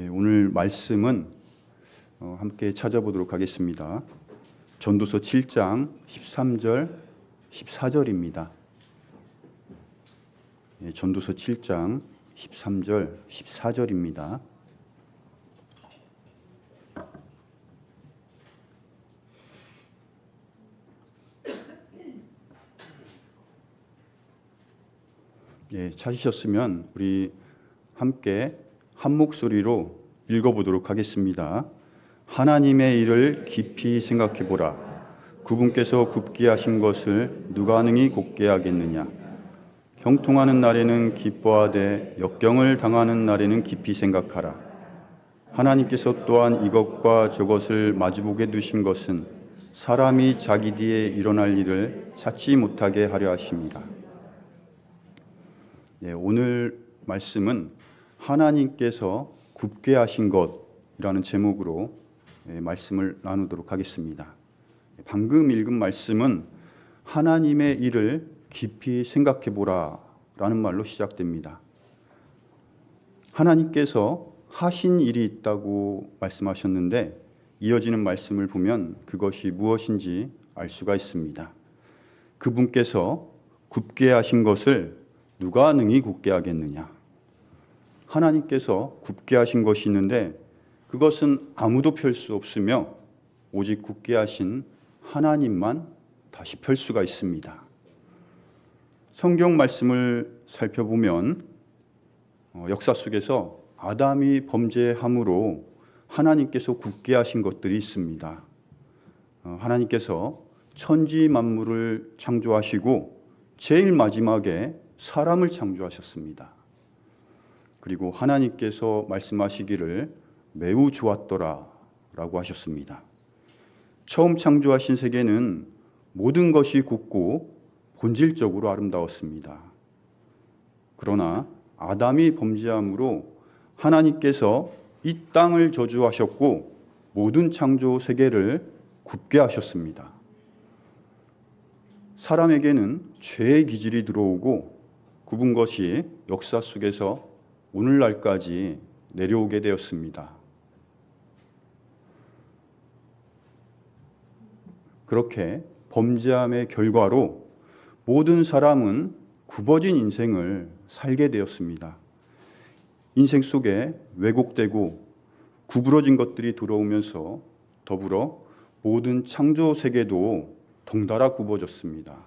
오늘 말씀은 함께 찾아보도록 하겠습니다. 전도서 7장 13절, 14절입니다. 전도서 7장 13절, 14절입니다. 찾으셨으면 우리 함께 한 목소리로 읽어보도록 하겠습니다. 하나님의 일을 깊이 생각해보라. 그분께서 굽게 하신 것을 누가 능히 곱게 하겠느냐. 형통하는 날에는 기뻐하되 역경을 당하는 날에는 깊이 생각하라. 하나님께서 또한 이것과 저것을 마주보게 두신 것은 사람이 자기 뒤에 일어날 일을 찾지 못하게 하려 하심이라. 오늘 말씀은 하나님께서 굽게 하신 것이라는 제목으로 말씀을 나누도록 하겠습니다. 방금 읽은 말씀은 하나님의 일을 깊이 생각해 보라 라는 말로 시작됩니다. 하나님께서 하신 일이 있다고 말씀하셨는데 이어지는 말씀을 보면 그것이 무엇인지 알 수가 있습니다. 그분께서 굽게 하신 것을 누가 능히 굽게 하겠느냐. 하나님께서 굽게 하신 것이 있는데 그것은 아무도 펼 수 없으며 오직 굽게 하신 하나님만 다시 펼 수가 있습니다. 성경 말씀을 살펴보면 역사 속에서 아담이 범죄함으로 하나님께서 굽게 하신 것들이 있습니다. 하나님께서 천지 만물을 창조하시고 제일 마지막에 사람을 창조하셨습니다. 그리고 하나님께서 말씀하시기를 매우 좋았더라 라고 하셨습니다. 처음 창조하신 세계는 모든 것이 곱고 본질적으로 아름다웠습니다. 그러나 아담이 범죄함으로 하나님께서 이 땅을 저주하셨고 모든 창조 세계를 굽게 하셨습니다. 사람에게는 죄의 기질이 들어오고 굽은 것이 역사 속에서 오늘날까지 내려오게 되었습니다. 그렇게 범죄함의 결과로 모든 사람은 굽어진 인생을 살게 되었습니다. 인생 속에 왜곡되고 구부러진 것들이 들어오면서 더불어 모든 창조 세계도 덩달아 굽어졌습니다.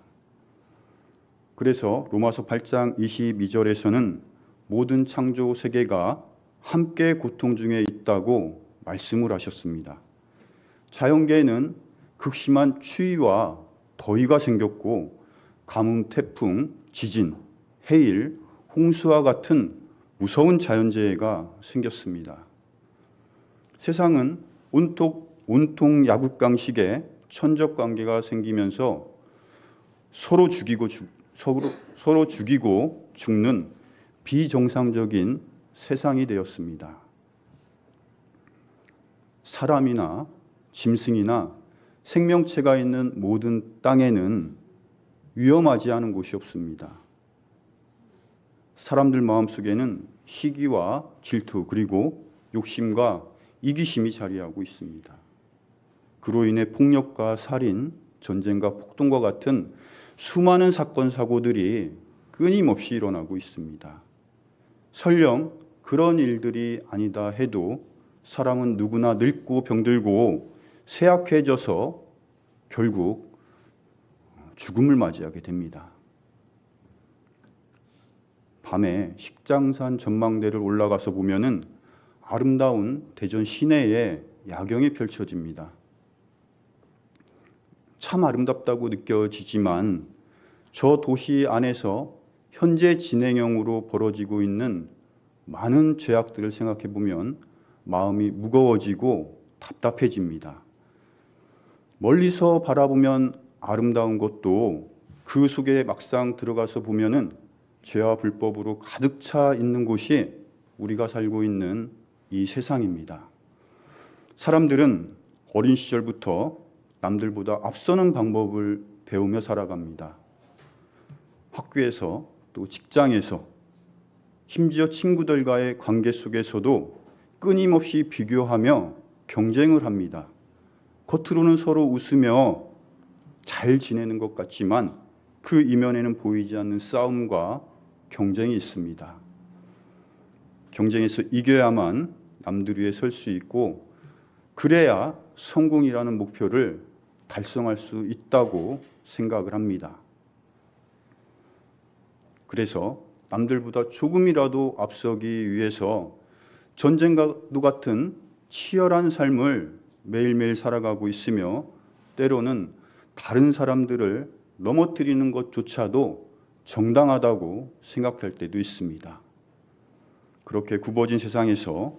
그래서 로마서 8장 22절에서는 모든 창조 세계가 함께 고통 중에 있다고 말씀을 하셨습니다. 자연계에는 극심한 추위와 더위가 생겼고 가뭄, 태풍, 지진, 해일, 홍수와 같은 무서운 자연재해가 생겼습니다. 세상은 온통 야국강식의 천적관계가 생기면서 서로 죽이고 죽는 비정상적인 세상이 되었습니다. 사람이나 짐승이나 생명체가 있는 모든 땅에는 위험하지 않은 곳이 없습니다. 사람들 마음속에는 시기와 질투 그리고 욕심과 이기심이 자리하고 있습니다. 그로 인해 폭력과 살인, 전쟁과 폭동과 같은 수많은 사건, 사고들이 끊임없이 일어나고 있습니다. 설령 그런 일들이 아니다 해도 사람은 누구나 늙고 병들고 쇠약해져서 결국 죽음을 맞이하게 됩니다. 밤에 식장산 전망대를 올라가서 보면은 아름다운 대전 시내의 야경이 펼쳐집니다. 참 아름답다고 느껴지지만 저 도시 안에서 현재 진행형으로 벌어지고 있는 많은 죄악들을 생각해 보면 마음이 무거워지고 답답해집니다. 멀리서 바라보면 아름다운 것도 그 속에 막상 들어가서 보면은 죄와 불법으로 가득 차 있는 곳이 우리가 살고 있는 이 세상입니다. 사람들은 어린 시절부터 남들보다 앞서는 방법을 배우며 살아갑니다. 학교에서 또 직장에서 심지어 친구들과의 관계 속에서도 끊임없이 비교하며 경쟁을 합니다. 겉으로는 서로 웃으며 잘 지내는 것 같지만 그 이면에는 보이지 않는 싸움과 경쟁이 있습니다. 경쟁에서 이겨야만 남들 위에 설 수 있고 그래야 성공이라는 목표를 달성할 수 있다고 생각을 합니다. 그래서 남들보다 조금이라도 앞서기 위해서 전쟁과도 같은 치열한 삶을 매일매일 살아가고 있으며 때로는 다른 사람들을 넘어뜨리는 것조차도 정당하다고 생각할 때도 있습니다. 그렇게 굽어진 세상에서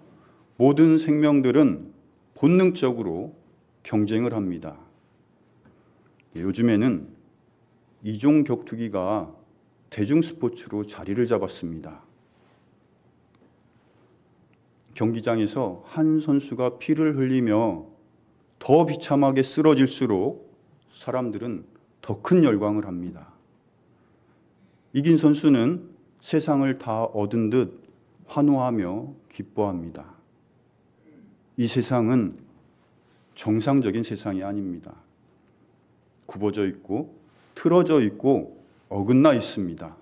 모든 생명들은 본능적으로 경쟁을 합니다. 요즘에는 이종 격투기가 대중 스포츠로 자리를 잡았습니다. 경기장에서 한 선수가 피를 흘리며 더 비참하게 쓰러질수록 사람들은 더 큰 열광을 합니다. 이긴 선수는 세상을 다 얻은 듯 환호하며 기뻐합니다. 이 세상은 정상적인 세상이 아닙니다. 굽어져 있고 틀어져 있고 어긋나 있습니다.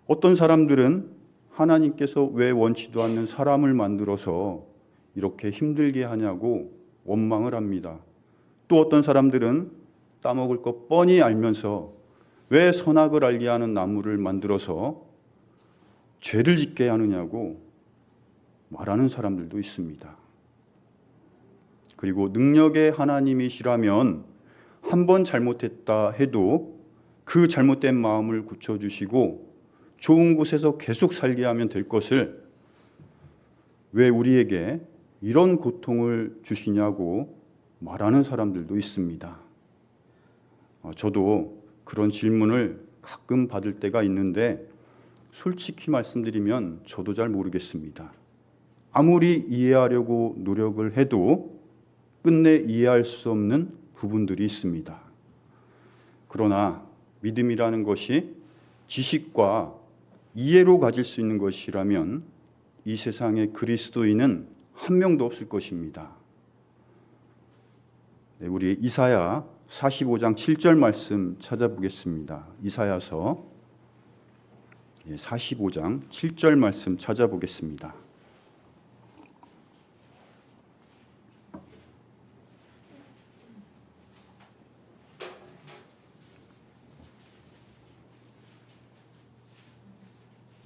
어떤 사람들은 하나님께서 왜 원치도 않는 사람을 만들어서 이렇게 힘들게 하냐고 원망을 합니다. 또 어떤 사람들은 따먹을 것 뻔히 알면서 왜 선악을 알게 하는 나무를 만들어서 죄를 짓게 하느냐고 말하는 사람들도 있습니다. 그리고 능력의 하나님이시라면 한 번 잘못했다 해도 그 잘못된 마음을 고쳐주시고 좋은 곳에서 계속 살게 하면 될 것을 왜 우리에게 이런 고통을 주시냐고 말하는 사람들도 있습니다. 저도 그런 질문을 가끔 받을 때가 있는데 솔직히 말씀드리면 저도 잘 모르겠습니다. 아무리 이해하려고 노력을 해도 끝내 이해할 수 없는 부분들이 있습니다. 그러나 믿음이라는 것이 지식과 이해로 가질 수 있는 것이라면 이 세상에 그리스도인은 한 명도 없을 것입니다. 우리 이사야 45장 7절 말씀 찾아보겠습니다. 이사야서 45장 7절 말씀 찾아보겠습니다.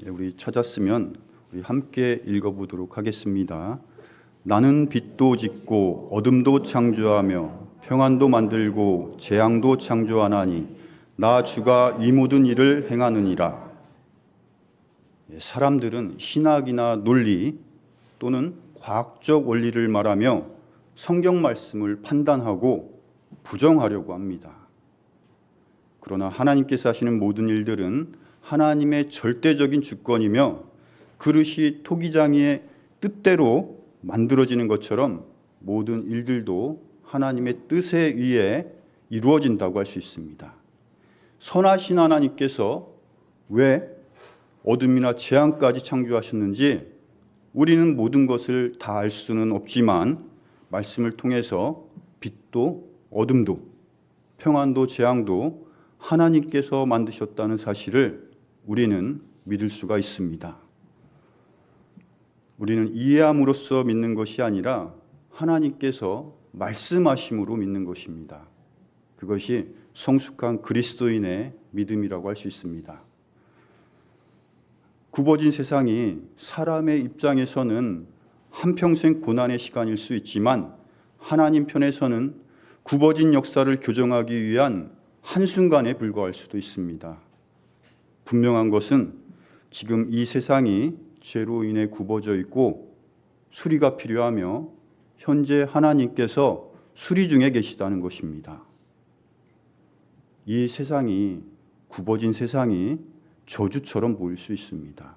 우리 찾았으면 우리 함께 읽어보도록 하겠습니다. 나는 빛도 짓고 어둠도 창조하며 평안도 만들고 재앙도 창조하나니 나 주가 이 모든 일을 행하느니라. 사람들은 신학이나 논리 또는 과학적 원리를 말하며 성경 말씀을 판단하고 부정하려고 합니다. 그러나 하나님께서 하시는 모든 일들은 하나님의 절대적인 주권이며 그릇이 토기장이의 뜻대로 만들어지는 것처럼 모든 일들도 하나님의 뜻에 의해 이루어진다고 할 수 있습니다. 선하신 하나님께서 왜 어둠이나 재앙까지 창조하셨는지 우리는 모든 것을 다 알 수는 없지만 말씀을 통해서 빛도 어둠도 평안도 재앙도 하나님께서 만드셨다는 사실을 우리는 믿을 수가 있습니다. 우리는 이해함으로써 믿는 것이 아니라 하나님께서 말씀하심으로 믿는 것입니다. 그것이 성숙한 그리스도인의 믿음이라고 할 수 있습니다. 굽어진 세상이 사람의 입장에서는 한평생 고난의 시간일 수 있지만 하나님 편에서는 굽어진 역사를 교정하기 위한 한순간에 불과할 수도 있습니다. 분명한 것은 지금 이 세상이 죄로 인해 굽어져 있고 수리가 필요하며 현재 하나님께서 수리 중에 계시다는 것입니다. 이 세상이 굽어진 세상이 저주처럼 보일 수 있습니다.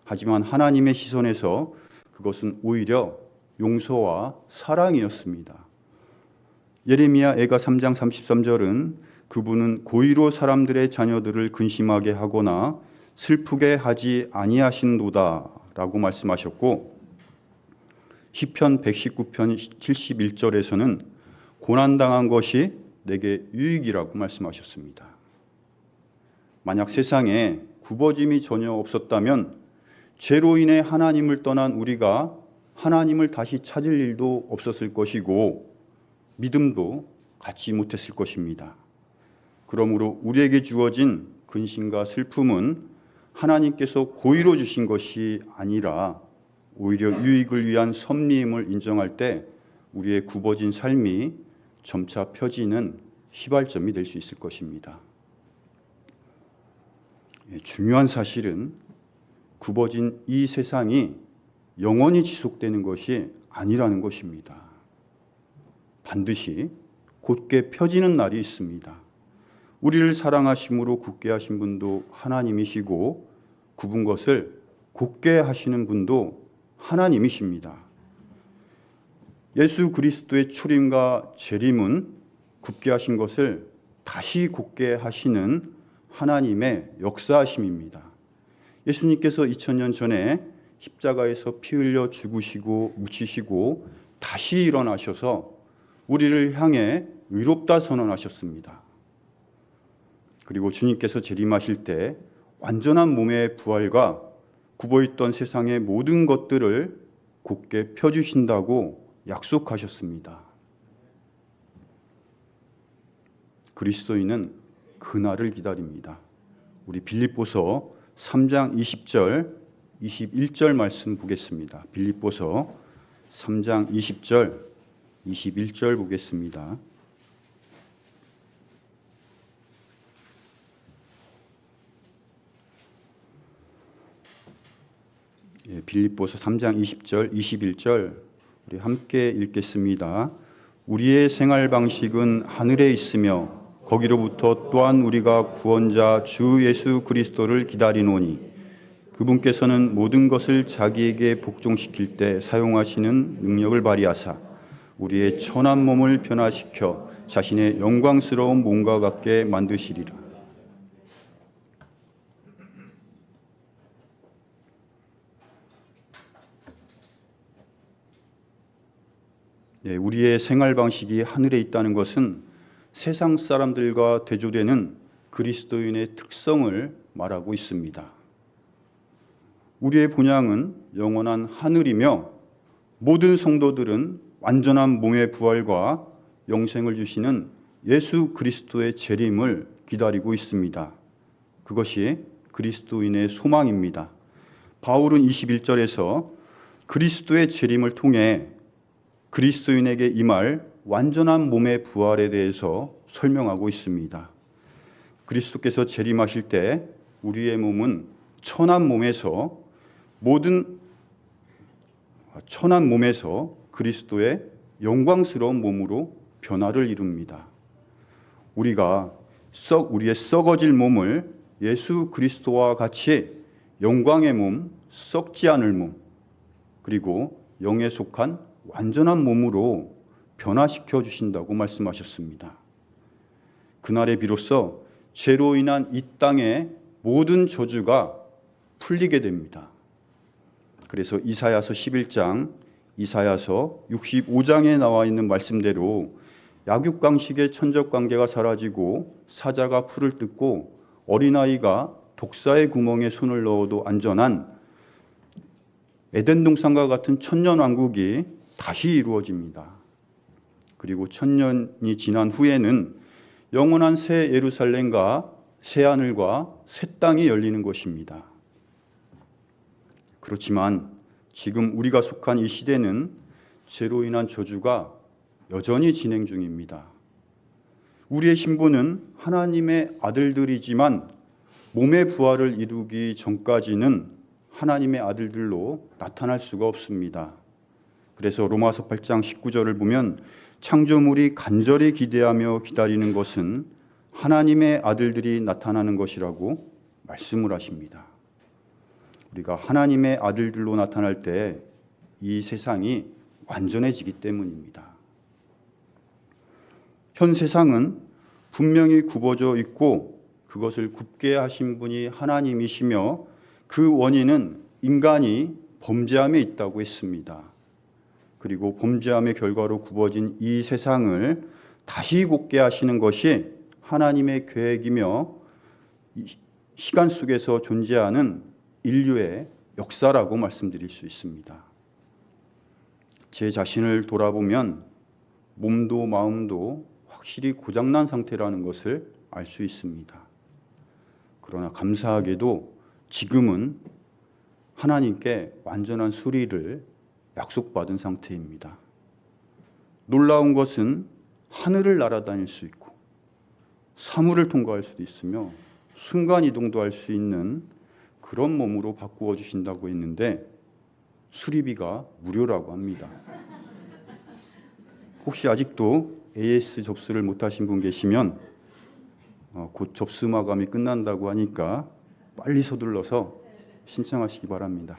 하지만 하나님의 시선에서 그것은 오히려 용서와 사랑이었습니다. 예레미야 애가 3장 33절은 그분은 고의로 사람들의 자녀들을 근심하게 하거나 슬프게 하지 아니하신도다 라고 말씀하셨고 시편 119편 71절에서는 고난당한 것이 내게 유익이라고 말씀하셨습니다. 만약 세상에 굽어짐이 전혀 없었다면 죄로 인해 하나님을 떠난 우리가 하나님을 다시 찾을 일도 없었을 것이고 믿음도 갖지 못했을 것입니다. 그러므로 우리에게 주어진 근심과 슬픔은 하나님께서 고의로 주신 것이 아니라 오히려 유익을 위한 섭리임을 인정할 때 우리의 굽어진 삶이 점차 펴지는 시발점이 될 수 있을 것입니다. 중요한 사실은 굽어진 이 세상이 영원히 지속되는 것이 아니라는 것입니다. 반드시 곧게 펴지는 날이 있습니다. 우리를 사랑하심으로 굳게 하신 분도 하나님이시고 굽은 것을 곧게 하시는 분도 하나님이십니다. 예수 그리스도의 초림과 재림은 굽게 하신 것을 다시 곧게 하시는 하나님의 역사하심입니다. 예수님께서 2000년 전에 십자가에서 피 흘려 죽으시고 묻히시고 다시 일어나셔서 우리를 향해 의롭다 선언하셨습니다. 그리고 주님께서 재림하실 때 완전한 몸의 부활과 굽어있던 세상의 모든 것들을 곧게 펴주신다고 약속하셨습니다. 그리스도인은 그날을 기다립니다. 우리 빌립보서 3장 20절, 21절 말씀 보겠습니다. 빌립보서 3장 20절, 21절 보겠습니다. 빌립보서 3장 20절, 21절 우리 함께 읽겠습니다. 우리의 생활 방식은 하늘에 있으며 거기로부터 또한 우리가 구원자 주 예수 그리스도를 기다리노니 그분께서는 모든 것을 자기에게 복종시킬 때 사용하시는 능력을 발휘하사 우리의 천한 몸을 변화시켜 자신의 영광스러운 몸과 같게 만드시리라. 우리의 생활 방식이 하늘에 있다는 것은 세상 사람들과 대조되는 그리스도인의 특성을 말하고 있습니다. 우리의 본향은 영원한 하늘이며 모든 성도들은 완전한 몸의 부활과 영생을 주시는 예수 그리스도의 재림을 기다리고 있습니다. 그것이 그리스도인의 소망입니다. 바울은 21절에서 그리스도의 재림을 통해 그리스도인에게 임할 완전한 몸의 부활에 대해서 설명하고 있습니다. 그리스도께서 재림하실 때 우리의 몸은 천한 몸에서 그리스도의 영광스러운 몸으로 변화를 이룹니다. 우리의 썩어질 몸을 예수 그리스도와 같이 영광의 몸, 썩지 않을 몸, 그리고 영에 속한 완전한 몸으로 변화시켜 주신다고 말씀하셨습니다. 그날에 비로소 죄로 인한 이 땅의 모든 저주가 풀리게 됩니다. 그래서 이사야서 11장, 이사야서 65장에 나와 있는 말씀대로 약육강식의 천적관계가 사라지고 사자가 풀을 뜯고 어린아이가 독사의 구멍에 손을 넣어도 안전한 에덴 동산과 같은 천년왕국이 다시 이루어집니다. 그리고 1000년이 지난 후에는 영원한 새 예루살렘과 새 하늘과 새 땅이 열리는 것입니다. 그렇지만 지금 우리가 속한 이 시대는 죄로 인한 저주가 여전히 진행 중입니다. 우리의 신분은 하나님의 아들들이지만 몸의 부활을 이루기 전까지는 하나님의 아들들로 나타날 수가 없습니다. 그래서 로마서 8장 19절을 보면 창조물이 간절히 기대하며 기다리는 것은 하나님의 아들들이 나타나는 것이라고 말씀을 하십니다. 우리가 하나님의 아들들로 나타날 때 이 세상이 완전해지기 때문입니다. 현 세상은 분명히 굽어져 있고 그것을 굽게 하신 분이 하나님이시며 그 원인은 인간이 범죄함에 있다고 했습니다. 그리고 범죄함의 결과로 굽어진 이 세상을 다시 곱게 하시는 것이 하나님의 계획이며 시간 속에서 존재하는 인류의 역사라고 말씀드릴 수 있습니다. 제 자신을 돌아보면 몸도 마음도 확실히 고장난 상태라는 것을 알 수 있습니다. 그러나 감사하게도 지금은 하나님께 완전한 수리를 약속받은 상태입니다. 놀라운 것은 하늘을 날아다닐 수 있고 사물을 통과할 수도 있으며 순간이동도 할 수 있는 그런 몸으로 바꾸어 주신다고 했는데 수리비가 무료라고 합니다. 혹시 아직도 AS 접수를 못하신 분 계시면 곧 접수 마감이 끝난다고 하니까 빨리 서둘러서 신청하시기 바랍니다.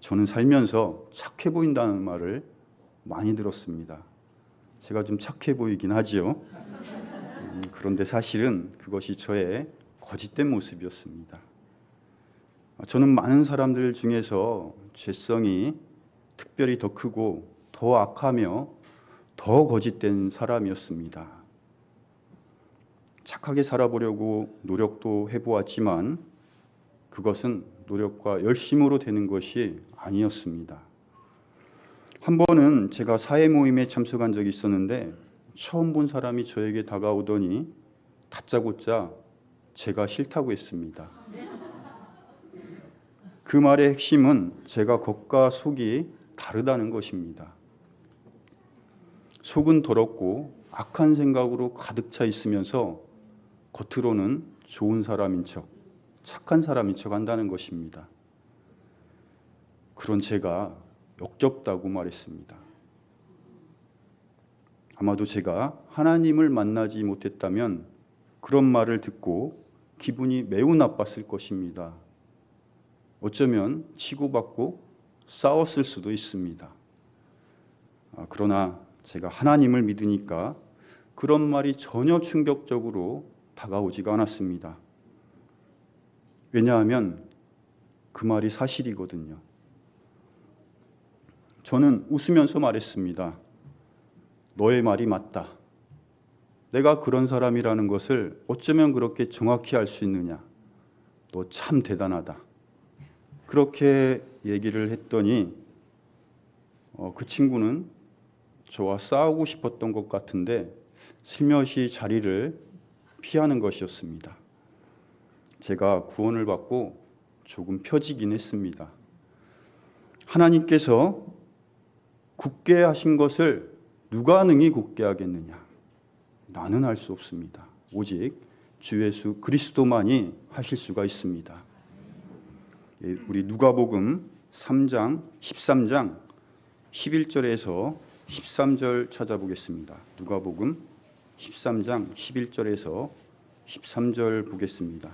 저는 살면서 착해 보인다는 말을 많이 들었습니다. 제가 좀 착해 보이긴 하지요. 그런데 사실은 그것이 저의 거짓된 모습이었습니다. 저는 많은 사람들 중에서 죄성이 특별히 더 크고 더 악하며 더 거짓된 사람이었습니다. 착하게 살아보려고 노력도 해보았지만 그것은 노력과 열심으로 되는 것이 아니었습니다. 한 번은 제가 사회 모임에 참석한 적이 있었는데 처음 본 사람이 저에게 다가오더니 다짜고짜 제가 싫다고 했습니다. 그 말의 핵심은 제가 겉과 속이 다르다는 것입니다. 속은 더럽고 악한 생각으로 가득 차 있으면서 겉으로는 좋은 사람인 척, 착한 사람인 척 한다는 것입니다. 그런 제가 역겹다고 말했습니다. 아마도 제가 하나님을 만나지 못했다면 그런 말을 듣고 기분이 매우 나빴을 것입니다. 어쩌면 치고받고 싸웠을 수도 있습니다. 그러나 제가 하나님을 믿으니까 그런 말이 전혀 충격적으로 다가오지가 않았습니다. 왜냐하면 그 말이 사실이거든요. 저는 웃으면서 말했습니다. 너의 말이 맞다. 내가 그런 사람이라는 것을 어쩌면 그렇게 정확히 알 수 있느냐. 너 참 대단하다. 그렇게 얘기를 했더니 그 친구는 저와 싸우고 싶었던 것 같은데 슬며시 자리를 피하는 것이었습니다. 제가 구원을 받고 조금 펴지긴 했습니다. 하나님께서 굳게 하신 것을 누가 능히 굳게 하겠느냐? 나는 할 수 없습니다. 오직 주 예수 그리스도만이 하실 수가 있습니다. 우리 누가복음 3장 13장 11절에서 13절 찾아보겠습니다. 누가복음 13장 11절에서 13절 보겠습니다.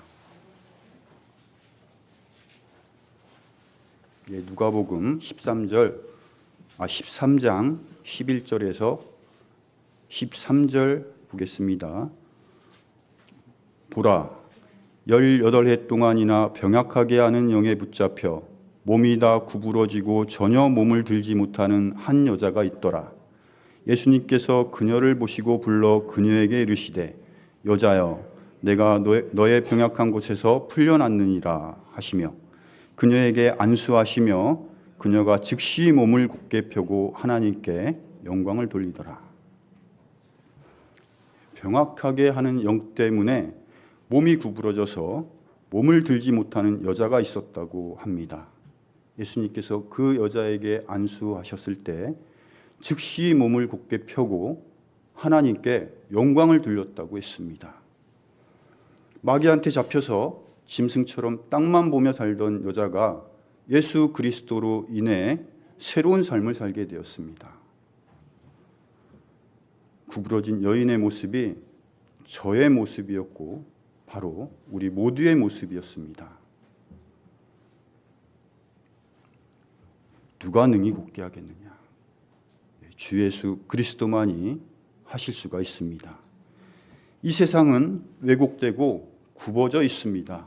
누가복음 13장 11절에서 13절 보겠습니다. 보라, 18해 동안이나 병약하게 하는 영에 붙잡혀 몸이 다 구부러지고 전혀 몸을 들지 못하는 한 여자가 있더라. 예수님께서 그녀를 보시고 불러 그녀에게 이르시되 여자여 내가 너의 병약한 곳에서 풀려났느니라 하시며 그녀에게 안수하시며 그녀가 즉시 몸을 굳게 펴고 하나님께 영광을 돌리더라. 병약하게 하는 영 때문에 몸이 구부러져서 몸을 들지 못하는 여자가 있었다고 합니다. 예수님께서 그 여자에게 안수하셨을 때 즉시 몸을 굳게 펴고 하나님께 영광을 돌렸다고 했습니다. 마귀한테 잡혀서 짐승처럼 땅만 보며 살던 여자가 예수 그리스도로 인해 새로운 삶을 살게 되었습니다. 구부러진 여인의 모습이 저의 모습이었고 바로 우리 모두의 모습이었습니다. 누가 능히 굳게 하겠느냐? 주 예수 그리스도만이 하실 수가 있습니다. 이 세상은 왜곡되고 굽어져 있습니다.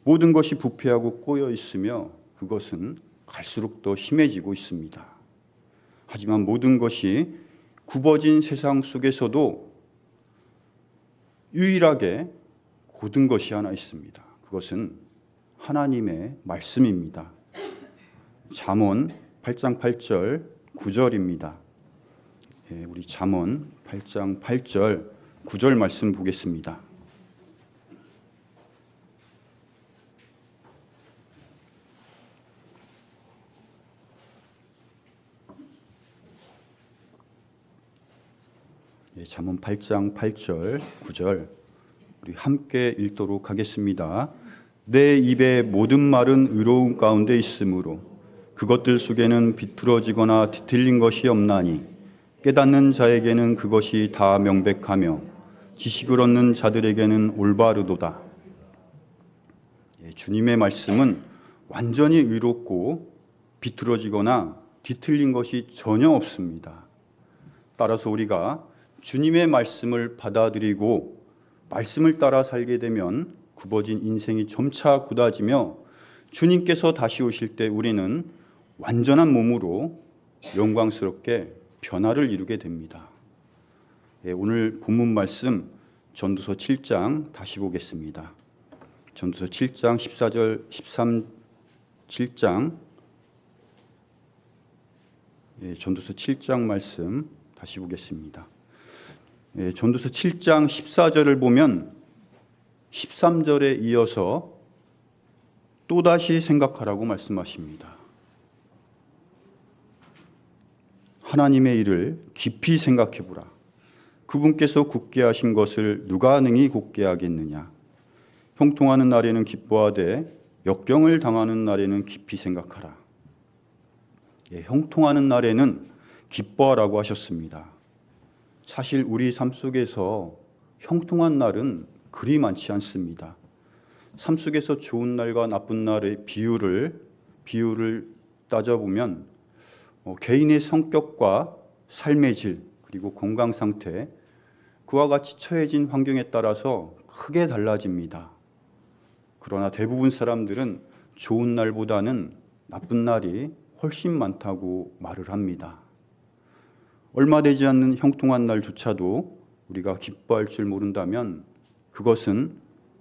모든 것이 부패하고 꼬여 있으며 그것은 갈수록 더 심해지고 있습니다. 하지만 모든 것이 굽어진 세상 속에서도 유일하게 고든 것이 하나 있습니다. 그것은 하나님의 말씀입니다. 잠언 8장 8절 9절입니다. 우리 잠언 8장 8절 9절 말씀 보겠습니다. 잠언 8장 8절 9절 우리 함께 읽도록 하겠습니다. 내 입의 모든 말은 의로운 가운데 있으므로 그것들 속에는 비뚤어지거나 뒤틀린 것이 없나니 깨닫는 자에게는 그것이 다 명백하며 지식을 얻는 자들에게는 올바르도다. 주님의 말씀은 완전히 의롭고 비뚤어지거나 뒤틀린 것이 전혀 없습니다. 따라서 우리가 주님의 말씀을 받아들이고 말씀을 따라 살게 되면 굽어진 인생이 점차 굳어지며 주님께서 다시 오실 때 우리는 완전한 몸으로 영광스럽게 변화를 이루게 됩니다. 오늘 본문 말씀 전도서 7장 다시 보겠습니다. 전도서 7장 14절 7장 전도서 7장 말씀 다시 보겠습니다. 전도서 7장 14절을 보면 13절에 이어서 또다시 생각하라고 말씀하십니다. 하나님의 일을 깊이 생각해보라. 그분께서 굳게 하신 것을 누가 능히 굳게 하겠느냐. 형통하는 날에는 기뻐하되 역경을 당하는 날에는 깊이 생각하라. 형통하는 날에는 기뻐하라고 하셨습니다. 사실 우리 삶 속에서 형통한 날은 그리 많지 않습니다. 삶 속에서 좋은 날과 나쁜 날의 비율을 따져보면 개인의 성격과 삶의 질 그리고 건강 상태 그와 같이 처해진 환경에 따라서 크게 달라집니다. 그러나 대부분 사람들은 좋은 날보다는 나쁜 날이 훨씬 많다고 말을 합니다. 얼마 되지 않는 형통한 날조차도 우리가 기뻐할 줄 모른다면 그것은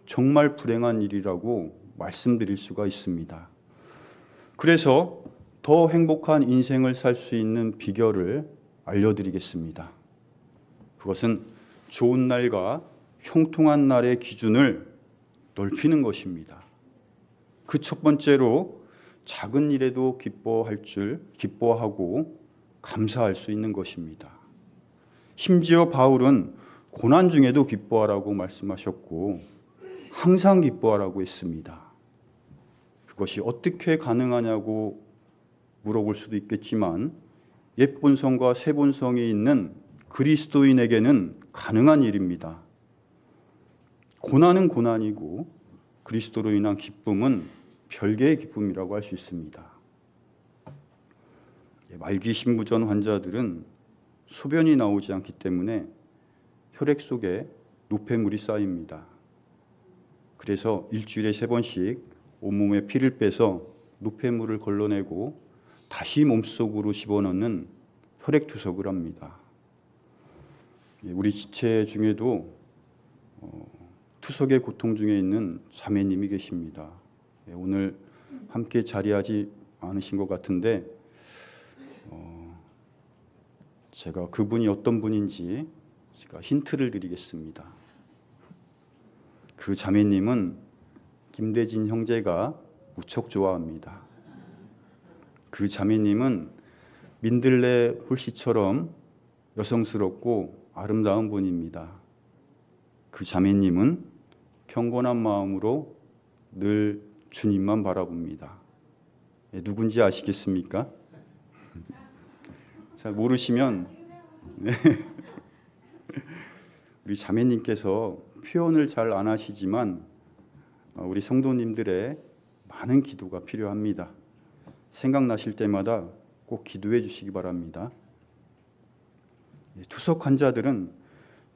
정말 불행한 일이라고 말씀드릴 수가 있습니다. 그래서 더 행복한 인생을 살 수 있는 비결을 알려드리겠습니다. 그것은 좋은 날과 형통한 날의 기준을 넓히는 것입니다. 그 첫 번째로 작은 일에도 기뻐하고 감사할 수 있는 것입니다. 심지어 바울은 고난 중에도 기뻐하라고 말씀하셨고 항상 기뻐하라고 했습니다. 그것이 어떻게 가능하냐고 물어볼 수도 있겠지만 옛본성과 새본성이 있는 그리스도인에게는 가능한 일입니다. 고난은 고난이고 그리스도로 인한 기쁨은 별개의 기쁨이라고 할 수 있습니다. 말기신부전 환자들은 소변이 나오지 않기 때문에 혈액 속에 노폐물이 쌓입니다. 그래서 일주일에 3번씩 온몸에 피를 빼서 노폐물을 걸러내고 다시 몸속으로 집어넣는 혈액 투석을 합니다. 우리 지체 중에도 투석의 고통 중에 있는 자매님이 계십니다. 오늘 함께 자리하지 않으신 것 같은데 제가 그분이 어떤 분인지 제가 힌트를 드리겠습니다. 그 자매님은 김대진 형제가 무척 좋아합니다. 그 자매님은 민들레 홀씨처럼 여성스럽고 아름다운 분입니다. 그 자매님은 경건한 마음으로 늘 주님만 바라봅니다. 누군지 아시겠습니까? 잘 모르시면 우리 자매님께서 표현을 잘 안 하시지만 우리 성도님들의 많은 기도가 필요합니다. 생각나실 때마다 꼭 기도해 주시기 바랍니다. 투석 환자들은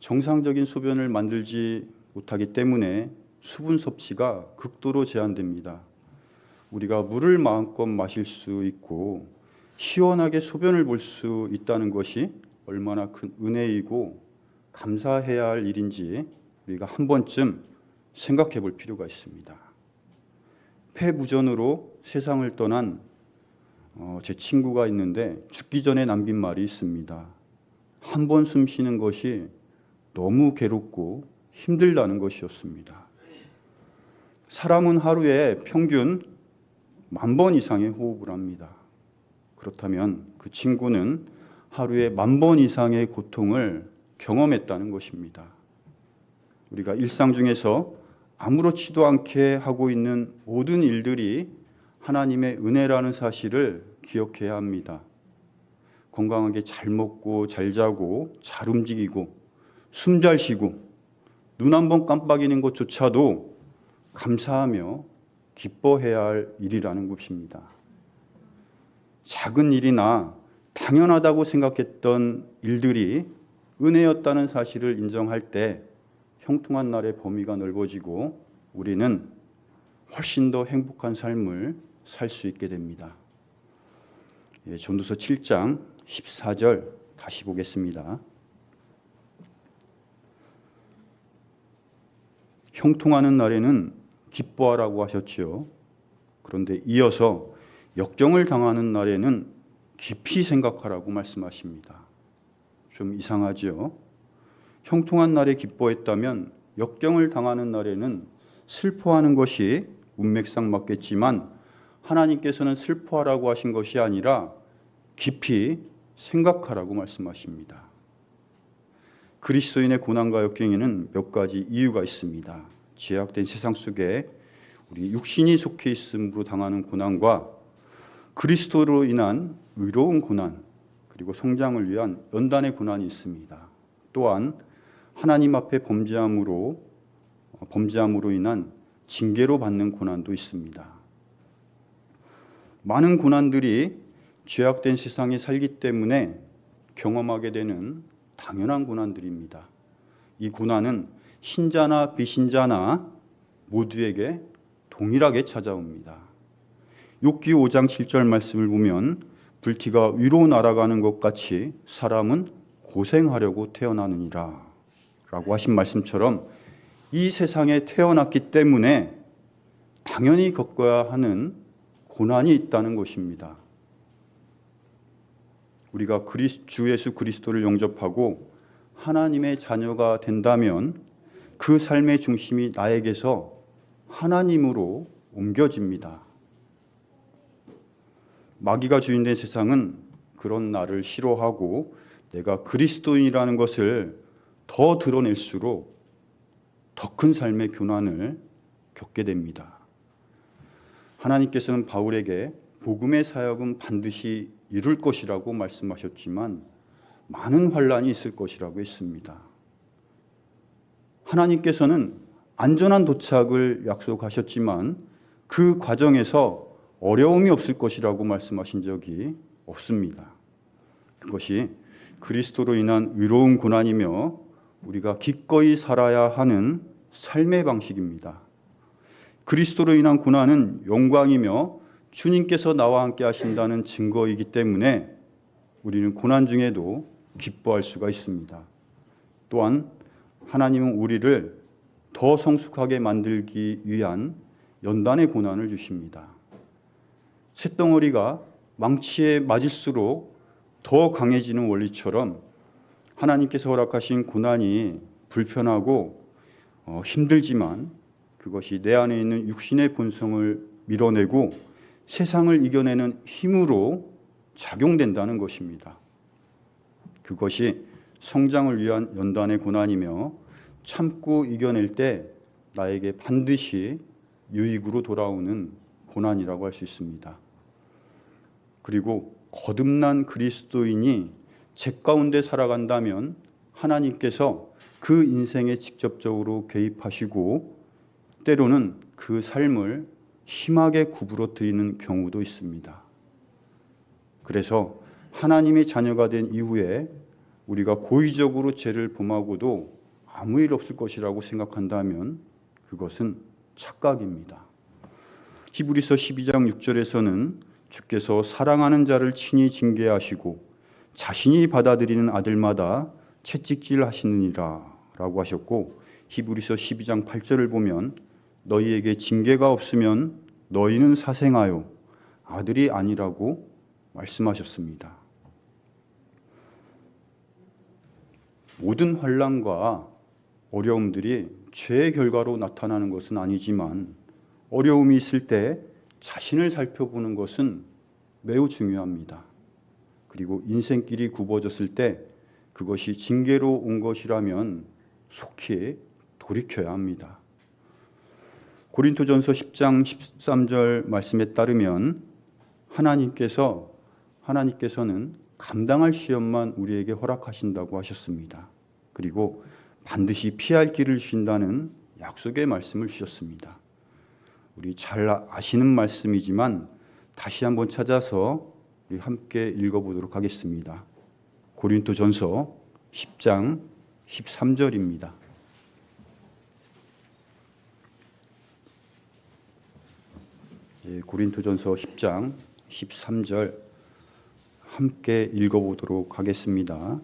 정상적인 소변을 만들지 못하기 때문에 수분 섭취가 극도로 제한됩니다. 우리가 물을 마음껏 마실 수 있고 시원하게 소변을 볼 수 있다는 것이 얼마나 큰 은혜이고 감사해야 할 일인지 우리가 한 번쯤 생각해 볼 필요가 있습니다. 폐부전으로 세상을 떠난 제 친구가 있는데 죽기 전에 남긴 말이 있습니다. 한 번 숨 쉬는 것이 너무 괴롭고 힘들다는 것이었습니다. 사람은 하루에 평균 10,000번 이상의 호흡을 합니다. 그렇다면 그 친구는 하루에 10,000번 이상의 고통을 경험했다는 것입니다. 우리가 일상 중에서 아무렇지도 않게 하고 있는 모든 일들이 하나님의 은혜라는 사실을 기억해야 합니다. 건강하게 잘 먹고 잘 자고 잘 움직이고 숨 잘 쉬고 눈 한 번 깜빡이는 것조차도 감사하며 기뻐해야 할 일이라는 것입니다. 작은 일이나 당연하다고 생각했던 일들이 은혜였다는 사실을 인정할 때 형통한 날의 범위가 넓어지고 우리는 훨씬 더 행복한 삶을 살 수 있게 됩니다. 전도서 7장 14절 다시 보겠습니다. 형통하는 날에는 기뻐하라고 하셨지요. 그런데 이어서 역경을 당하는 날에는 깊이 생각하라고 말씀하십니다. 좀 이상하죠? 형통한 날에 기뻐했다면 역경을 당하는 날에는 슬퍼하는 것이 문맥상 맞겠지만 하나님께서는 슬퍼하라고 하신 것이 아니라 깊이 생각하라고 말씀하십니다. 그리스도인의 고난과 역경에는 몇 가지 이유가 있습니다. 죄악된 세상 속에 우리 육신이 속해 있음으로 당하는 고난과 그리스도로 인한 의로운 고난, 그리고 성장을 위한 연단의 고난이 있습니다. 또한 하나님 앞에 범죄함으로 인한 징계로 받는 고난도 있습니다. 많은 고난들이 죄악된 세상에 살기 때문에 경험하게 되는 당연한 고난들입니다. 이 고난은 신자나 비신자나 모두에게 동일하게 찾아옵니다. 욥기 5장 7절 말씀을 보면 불티가 위로 날아가는 것 같이 사람은 고생하려고 태어나느니라 라고 하신 말씀처럼 이 세상에 태어났기 때문에 당연히 겪어야 하는 고난이 있다는 것입니다. 우리가 주 예수 그리스도를 영접하고 하나님의 자녀가 된다면 그 삶의 중심이 나에게서 하나님으로 옮겨집니다. 마귀가 주인된 세상은 그런 나를 싫어하고 내가 그리스도인이라는 것을 더 드러낼수록 더 큰 삶의 고난을 겪게 됩니다. 하나님께서는 바울에게 복음의 사역은 반드시 이룰 것이라고 말씀하셨지만 많은 환난이 있을 것이라고 했습니다. 하나님께서는 안전한 도착을 약속하셨지만 그 과정에서 어려움이 없을 것이라고 말씀하신 적이 없습니다. 그것이 그리스도로 인한 의로운 고난이며 우리가 기꺼이 살아야 하는 삶의 방식입니다. 그리스도로 인한 고난은 영광이며 주님께서 나와 함께 하신다는 증거이기 때문에 우리는 고난 중에도 기뻐할 수가 있습니다. 또한 하나님은 우리를 더 성숙하게 만들기 위한 연단의 고난을 주십니다. 쇳덩어리가 망치에 맞을수록 더 강해지는 원리처럼 하나님께서 허락하신 고난이 불편하고 힘들지만 그것이 내 안에 있는 육신의 본성을 밀어내고 세상을 이겨내는 힘으로 작용된다는 것입니다. 그것이 성장을 위한 연단의 고난이며 참고 이겨낼 때 나에게 반드시 유익으로 돌아오는 고난이라고 할 수 있습니다. 그리고 거듭난 그리스도인이 제 가운데 살아간다면 하나님께서 그 인생에 직접적으로 개입하시고 때로는 그 삶을 심하게 구부러뜨리는 경우도 있습니다. 그래서 하나님의 자녀가 된 이후에 우리가 고의적으로 죄를 범하고도 아무 일 없을 것이라고 생각한다면 그것은 착각입니다. 히브리서 12장 6절에서는 주께서 사랑하는 자를 친히 징계하시고 자신이 받아들이는 아들마다 채찍질 하시느니라 라고 하셨고, 히브리서 12장 8절을 보면 너희에게 징계가 없으면 너희는 사생하여 아들이 아니라고 말씀하셨습니다. 모든 환난과 어려움들이 죄의 결과로 나타나는 것은 아니지만 어려움이 있을 때 자신을 살펴보는 것은 매우 중요합니다. 그리고 인생길이 굽어졌을 때 그것이 징계로 온 것이라면 속히 돌이켜야 합니다. 고린토전서 10장 13절 말씀에 따르면 하나님께서는 감당할 시험만 우리에게 허락하신다고 하셨습니다. 그리고 반드시 피할 길을 주신다는 약속의 말씀을 주셨습니다. 우리 잘 아시는 말씀이지만 다시 한번 찾아서 우리 함께 읽어보도록 하겠습니다. 고린토전서 10장 13절입니다. 고린토전서 10장 13절 함께 읽어보도록 하겠습니다.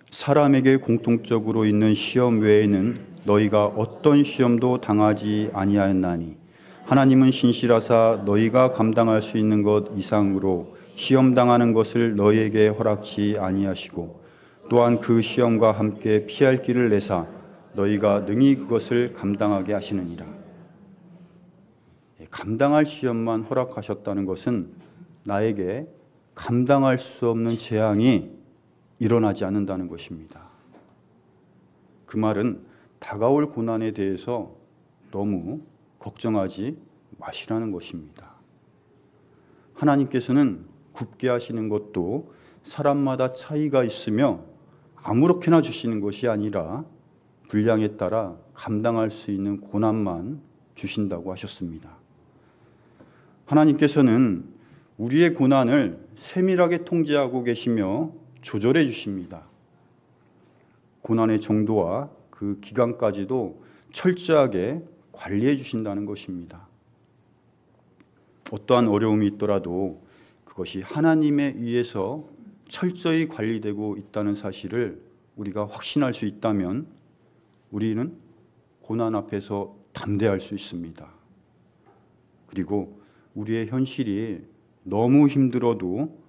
사람에게 공통적으로 있는 시험 외에는 너희가 어떤 시험도 당하지 아니하였나니 하나님은 신실하사 너희가 감당할 수 있는 것 이상으로 시험 당하는 것을 너희에게 허락지 아니하시고 또한 그 시험과 함께 피할 길을 내사 너희가 능히 그것을 감당하게 하시느니라. 감당할 시험만 허락하셨다는 것은 나에게 감당할 수 없는 재앙이 일어나지 않는다는 것입니다. 그 말은 다가올 고난에 대해서 너무 걱정하지 마시라는 것입니다. 하나님께서는 굽게 하시는 것도 사람마다 차이가 있으며 아무렇게나 주시는 것이 아니라 분량에 따라 감당할 수 있는 고난만 주신다고 하셨습니다. 하나님께서는 우리의 고난을 세밀하게 통제하고 계시며 조절해 주십니다. 고난의 정도와 그 기간까지도 철저하게 관리해 주신다는 것입니다. 어떠한 어려움이 있더라도 그것이 하나님에 의해서 철저히 관리되고 있다는 사실을 우리가 확신할 수 있다면 우리는 고난 앞에서 담대할 수 있습니다. 그리고 우리의 현실이 너무 힘들어도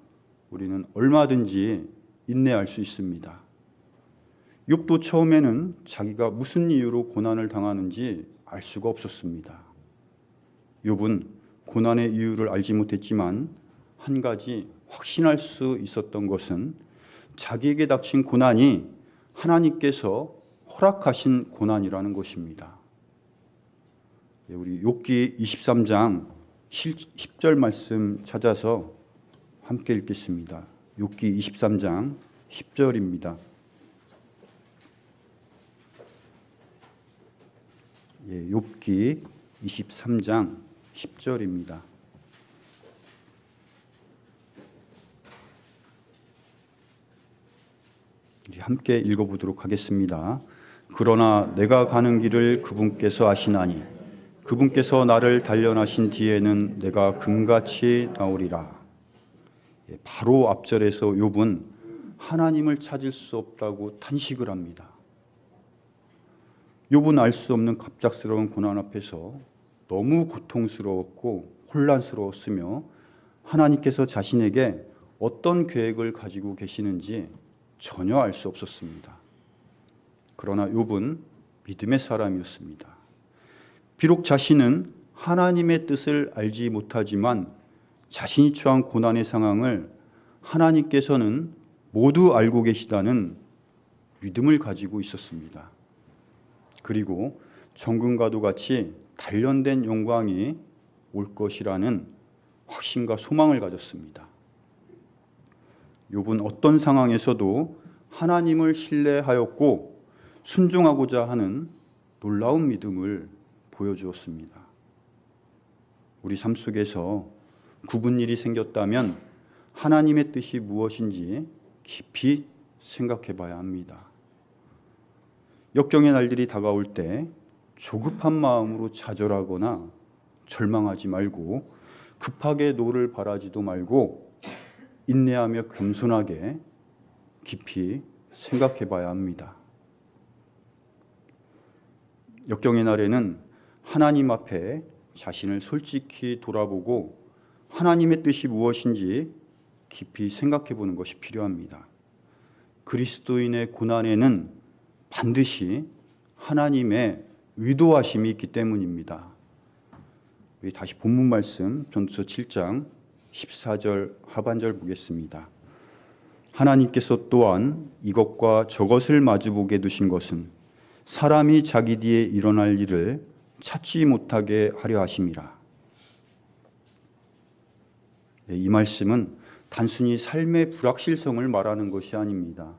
우리는 얼마든지 인내할 수 있습니다. 욥도 처음에는 자기가 무슨 이유로 고난을 당하는지 알 수가 없었습니다. 욥은 고난의 이유를 알지 못했지만 한 가지 확신할 수 있었던 것은 자기에게 닥친 고난이 하나님께서 허락하신 고난이라는 것입니다. 우리 욥기 23장 10절 말씀 찾아서 함께 읽겠습니다. 욥기 23장 10절입니다. 욥기 23장 10절입니다. 함께 읽어보도록 하겠습니다. 그러나 내가 가는 길을 그분께서 아시나니 그분께서 나를 단련하신 뒤에는 내가 금같이 나오리라. 바로 앞절에서 욥은 하나님을 찾을 수 없다고 탄식을 합니다. 욥은 알 수 없는 갑작스러운 고난 앞에서 너무 고통스러웠고 혼란스러웠으며 하나님께서 자신에게 어떤 계획을 가지고 계시는지 전혀 알 수 없었습니다. 그러나 욥은 믿음의 사람이었습니다. 비록 자신은 하나님의 뜻을 알지 못하지만 자신이 처한 고난의 상황을 하나님께서는 모두 알고 계시다는 믿음을 가지고 있었습니다. 그리고 정금과도 같이 단련된 영광이 올 것이라는 확신과 소망을 가졌습니다. 욥은 어떤 상황에서도 하나님을 신뢰하였고 순종하고자 하는 놀라운 믿음을 보여주었습니다. 우리 삶 속에서 굽은 일이 생겼다면 하나님의 뜻이 무엇인지 깊이 생각해 봐야 합니다. 역경의 날들이 다가올 때 조급한 마음으로 좌절하거나 절망하지 말고 급하게 노를 바라지도 말고 인내하며 겸손하게 깊이 생각해 봐야 합니다. 역경의 날에는 하나님 앞에 자신을 솔직히 돌아보고 하나님의 뜻이 무엇인지 깊이 생각해 보는 것이 필요합니다. 그리스도인의 고난에는 반드시 하나님의 의도하심이 있기 때문입니다. 다시 본문 말씀 전도서 7장 14절 하반절 보겠습니다. 하나님께서 또한 이것과 저것을 마주보게 두신 것은 사람이 자기 뒤에 일어날 일을 찾지 못하게 하려 하심이라. 이 말씀은 단순히 삶의 불확실성을 말하는 것이 아닙니다.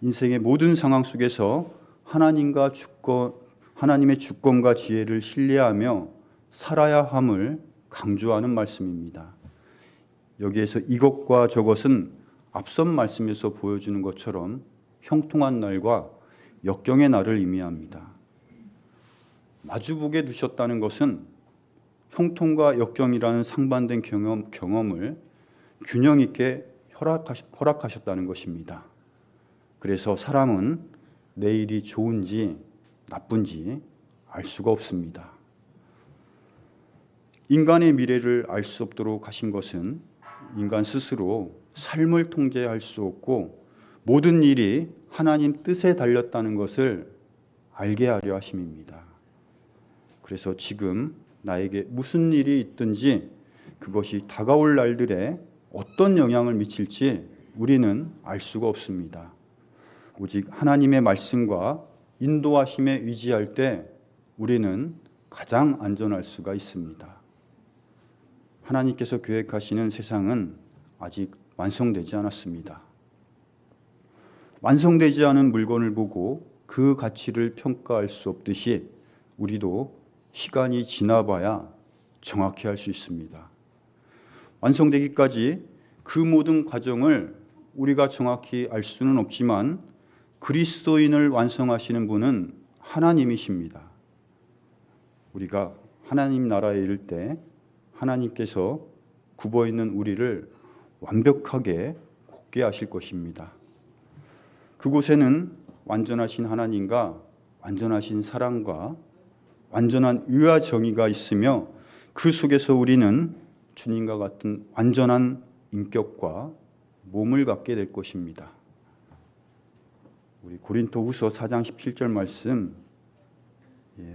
인생의 모든 상황 속에서 하나님의 주권과 지혜를 신뢰하며 살아야 함을 강조하는 말씀입니다. 여기에서 이것과 저것은 앞선 말씀에서 보여주는 것처럼 형통한 날과 역경의 날을 의미합니다. 마주보게 두셨다는 것은 형통과 역경이라는 상반된 경험을 균형 있게 허락하셨다는 것입니다. 그래서 사람은 내일이 좋은지 나쁜지 알 수가 없습니다. 인간의 미래를 알 수 없도록 하신 것은 인간 스스로 삶을 통제할 수 없고 모든 일이 하나님 뜻에 달렸다는 것을 알게 하려 하심입니다. 그래서 지금 나에게 무슨 일이 있든지 그것이 다가올 날들에 어떤 영향을 미칠지 우리는 알 수가 없습니다. 오직 하나님의 말씀과 인도하심에 의지할 때 우리는 가장 안전할 수가 있습니다. 하나님께서 계획하시는 세상은 아직 완성되지 않았습니다. 완성되지 않은 물건을 보고 그 가치를 평가할 수 없듯이 우리도 시간이 지나봐야 정확히 할 수 있습니다. 완성되기까지 그 모든 과정을 우리가 정확히 알 수는 없지만 그리스도인을 완성하시는 분은 하나님이십니다. 우리가 하나님 나라에 이를 때 하나님께서 굽어 있는 우리를 완벽하게 굳게 하실 것입니다. 그곳에는 완전하신 하나님과 완전하신 사랑과 완전한 의와 정의가 있으며 그 속에서 우리는 주님과 같은 완전한 인격과 몸을 갖게 될 것입니다. 우리 고린토후서 4장 17절 말씀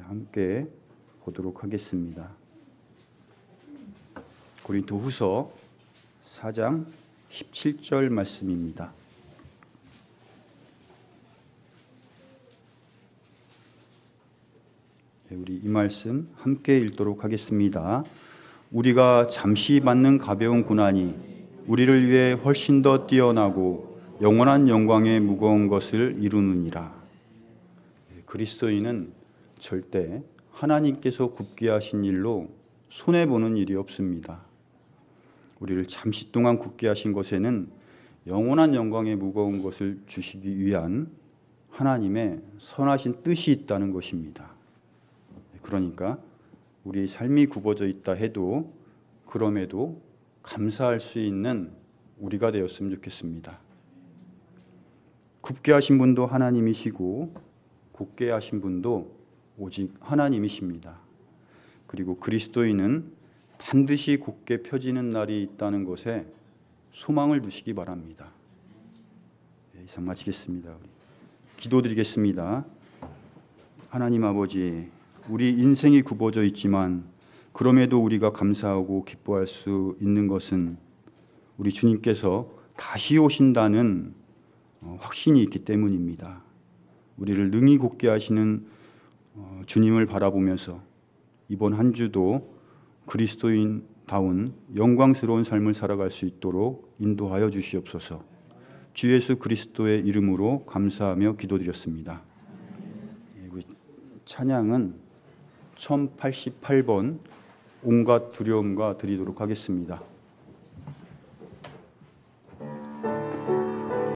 함께 보도록 하겠습니다. 고린토후서 4장 17절 말씀입니다. 우리 이 말씀 함께 읽도록 하겠습니다. 우리가 잠시 받는 가벼운 고난이 우리를 위해 훨씬 더 뛰어나고 영원한 영광의 무거운 것을 이루느니라. 그리스도인은 절대 하나님께서 굽게 하신 일로 손해보는 일이 없습니다. 우리를 잠시 동안 굽게 하신 것에는 영원한 영광의 무거운 것을 주시기 위한 하나님의 선하신 뜻이 있다는 것입니다. 그러니까 우리 삶이 굽어져 있다 해도 그럼에도 감사할 수 있는 우리가 되었으면 좋겠습니다. 굽게 하신 분도 하나님이시고 곧게 하신 분도 오직 하나님이십니다. 그리고 그리스도인은 반드시 곧게 펴지는 날이 있다는 것에 소망을 두시기 바랍니다. 이상 마치겠습니다. 기도드리겠습니다. 하나님 아버지, 우리 인생이 굽어져 있지만 그럼에도 우리가 감사하고 기뻐할 수 있는 것은 우리 주님께서 다시 오신다는 확신이 있기 때문입니다. 우리를 능히 곧게 하시는 주님을 바라보면서 이번 한 주도 그리스도인다운 영광스러운 삶을 살아갈 수 있도록 인도하여 주시옵소서. 주 예수 그리스도의 이름으로 감사하며 기도드렸습니다. 찬양은 1088번 온갖 두려움과 드리도록 하겠습니다.